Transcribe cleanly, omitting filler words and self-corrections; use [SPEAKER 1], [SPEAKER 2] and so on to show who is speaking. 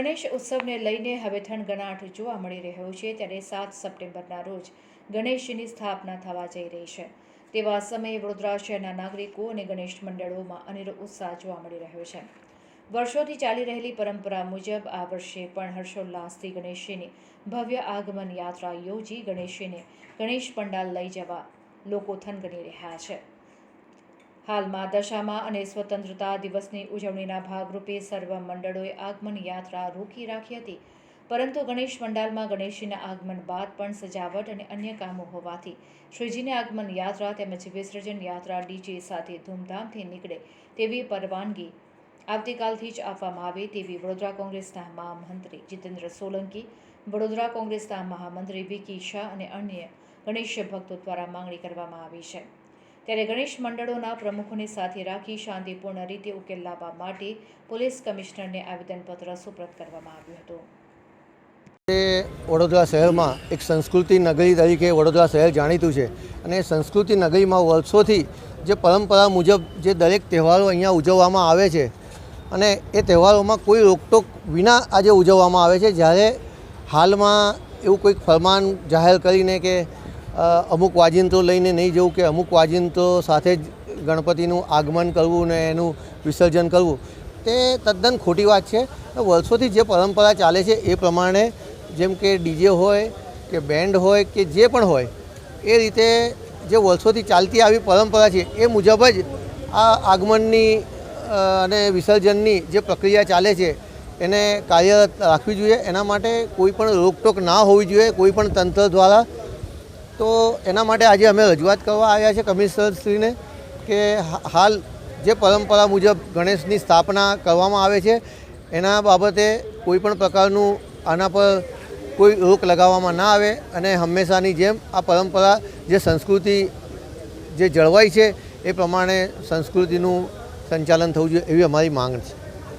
[SPEAKER 1] ગણેશ ઉત્સવને લઈને હવે થનગનાટ જોવા મળી રહ્યો છે ત્યારે 7 સપ્ટેમ્બરના રોજ ગણેશજીની સ્થાપના થવા જઈ રહી છે। તેવા સમયે વડોદરા શહેરના નાગરિકો અને ગણેશ મંડળોમાં અનેરો ઉત્સાહ જોવા મળી રહ્યો છે। વર્ષોથી ચાલી રહેલી પરંપરા મુજબ આ વર્ષે પણ હર્ષોલ્લાસથી ગણેશજીની ભવ્ય આગમન યાત્રા યોજી ગણેશજીને ગણેશ પંડાલ લઈ જવા લોકો થનગની રહ્યા છે। હાલમાં દશામા અને સ્વતંત્રતા દિવસની ઉજવણીના ભાગરૂપે સર્વ મંડળોએ આગમન યાત્રા રોકી રાખી હતી, પરંતુ ગણેશ પંડાલમાં ગણેશજીના આગમન બાદ પણ સજાવટ અને અન્ય કામો હોવાથી શ્રીજીની આગમન યાત્રા તેમજ વિસર્જન યાત્રા ડીજે સાથે ધૂમધામથી નીકળે તેવી પરવાનગી આવતીકાલથી જ આપવામાં આવે તેવી વડોદરા કોંગ્રેસના મહામંત્રી જીતેન્દ્ર સોલંકી, વડોદરા કોંગ્રેસના મહામંત્રી વિકી શાહ અને અન્ય ગણેશ ભક્તો દ્વારા માંગણી કરવામાં આવી છે। ત્યારે ગણેશ મંડળોના પ્રમુખોને સાથે રાખી શાંતિપૂર્ણ રીતે ઉકેલ લાવવા માટે પોલીસ કમિશનરને આવેદનપત્ર સુપ્રત કરવામાં આવ્યું હતું।
[SPEAKER 2] વડોદરા શહેરમાં એક સંસ્કૃતિ નગરી તરીકે વડોદરા શહેર જાણીતું છે અને સંસ્કૃતિ નગરીમાં વર્ષોથી જે પરંપરા મુજબ જે દરેક તહેવારો અહીંયા ઉજવવામાં આવે છે અને એ તહેવારોમાં કોઈ રોકટોક વિના આજે ઉજવવામાં આવે છે। જ્યારે હાલમાં એવું કોઈક ફરમાન જાહેર કરીને કે અમુક વાજિંત્રો લઈને નહીં જવું કે અમુક વાજિંત્રો સાથે જ ગણપતિનું આગમન કરવું ને એનું વિસર્જન કરવું, તે તદ્દન ખોટી વાત છે। વર્ષોથી જે પરંપરા ચાલે છે એ પ્રમાણે જેમ કે ડીજે હોય કે બેન્ડ હોય કે જે પણ હોય એ રીતે જે વર્ષોથી ચાલતી આવી પરંપરા છે એ મુજબ જ આ આગમનની અને વિસર્જનની જે પ્રક્રિયા ચાલે છે એને કાર્યરત રાખવી જોઈએ। એના માટે કોઈ પણ રોકટોક ના હોવી જોઈએ કોઈ પણ તંત્ર દ્વારા। તો એના માટે આજે અમે રજૂઆત કરવા આવ્યા છે કમિશનરશ્રીને કે હાલ જે પરંપરા મુજબ ગણેશની સ્થાપના કરવામાં આવે છે એના બાબતે કોઈ પણ પ્રકારનું આના પર કોઈ રોક લગાવવામાં ના આવે અને હંમેશાની જેમ આ પરંપરા જે સંસ્કૃતિ જે જળવાઈ છે એ પ્રમાણે સંસ્કૃતિનું સંચાલન થવું જોઈએ એવી અમારી માંગ છે।